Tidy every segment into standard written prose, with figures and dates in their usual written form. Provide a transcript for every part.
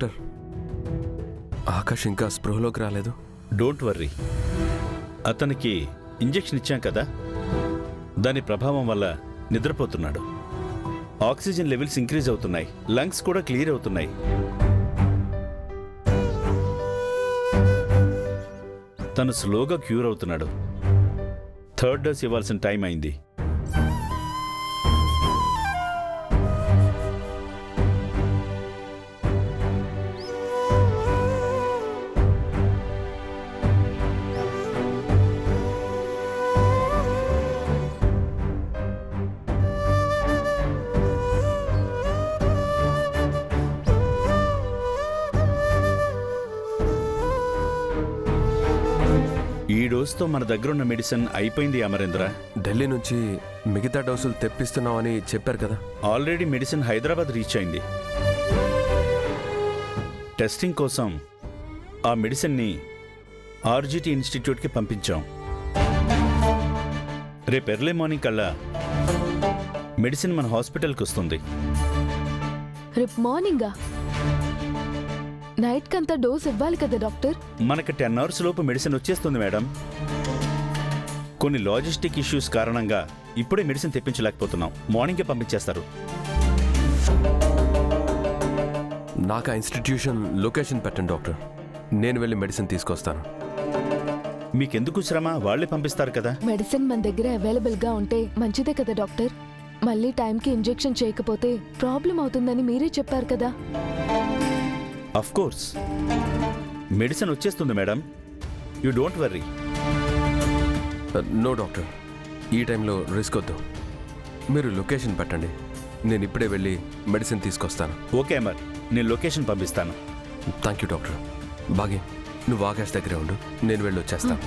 Doctor, Akash ఇంకా స్పృహలోకి రాలేదు. డోంట్ వర్రీ, అతనికి ఇంజెక్షన్ ఇచ్చాం కదా, దాని ప్రభావం వల్ల నిద్రపోతున్నాడు. ఆక్సిజన్ లెవెల్స్ ఇంక్రీజ్ అవుతున్నాయి, లంగ్స్ కూడా క్లియర్ అవుతున్నాయి. తను స్లోగా క్యూర్ అవుతున్నాడు. 3rd డోస్ ఇవ్వాల్సిన టైం అయింది. ఈ డోస్తో మన దగ్గరున్న మెడిసిన్ అయిపోయింది అమరేంద్ర. ఢిల్లీ నుంచి మిగతా డోసులు తెప్పిస్తున్నామని చెప్పారు కదా. ఆల్రెడీ మెడిసిన్ హైదరాబాద్ రీచ్ అయింది. టెస్టింగ్ కోసం ఆ మెడిసిన్ని ఆర్జిటి ఇన్స్టిట్యూట్కి పంపించాం. రేపు ఎర్లీ మార్నింగ్ కల్లా మెడిసిన్ మన హాస్పిటల్కి వస్తుంది. రేపు మార్నింగా? నైట్ కంతా డోస్ ఇవ్వాలి కదా డాక్టర్. మనకు 10 అవర్స్ లోపు మెడిసిన్ వచ్చేస్తుంది మేడం. కొన్ని లాజిస్టిక్ ఇష్యూస్ కారణంగా ఇప్పుడే మెడిసిన్ తెప్పించలేకపోతున్నాం. మార్నింగే పంపించేస్తారు. నాకు ఆ ఇన్స్టిట్యూషన్ లొకేషన్ పెట్టండి డాక్టర్, నేను వెళ్ళి మెడిసిన్ తీసుకొస్తాను. మీకెందుకు శ్రమ, వాళ్ళే పంపిస్తారు కదా. మెడిసిన్ మన దగ్గర అవైలబుల్ గా ఉంటే మంచిదే కదా డాక్టర్. మళ్ళీ టైంకి ఇంజెక్షన్ చేయకపోతే ప్రాబ్లం అవుతుందని మీరే చెప్పారు కదా. అఫ్ కోర్స్, మెడిసిన్ వచ్చేస్తుంది madam, you don't worry. No doctor, ఈ టైంలో రిస్క్ వద్దు. మీరు లొకేషన్ పెట్టండి, నేను ఇప్పుడే వెళ్ళి మెడిసిన్ తీసుకొస్తాను. ఓకే అమర్, నేను లొకేషన్ పంపిస్తాను. Thank you doctor. బాగా నువ్వు ఆకాష్ దగ్గరే ఉండు, నేను వెళ్ళి వచ్చేస్తాను.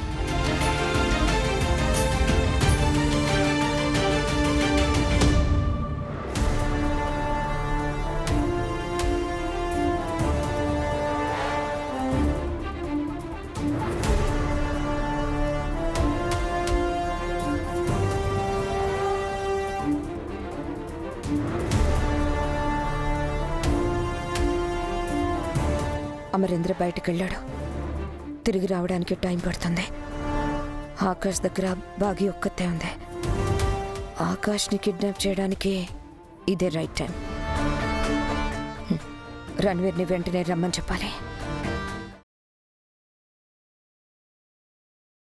అమరేంద్ర బయటకెళ్ళాడు. తిరిగి రావడానికి టైం పడుతుంది. ఆకాష్ దగ్గర బాగి ఒక్కతే ఉంది. ఆకాష్ని కిడ్నాప్ చేయడానికి ఇదే రైట్ టైం. రణ్వీర్ని వెంటనే రమ్మని చెప్పాలి.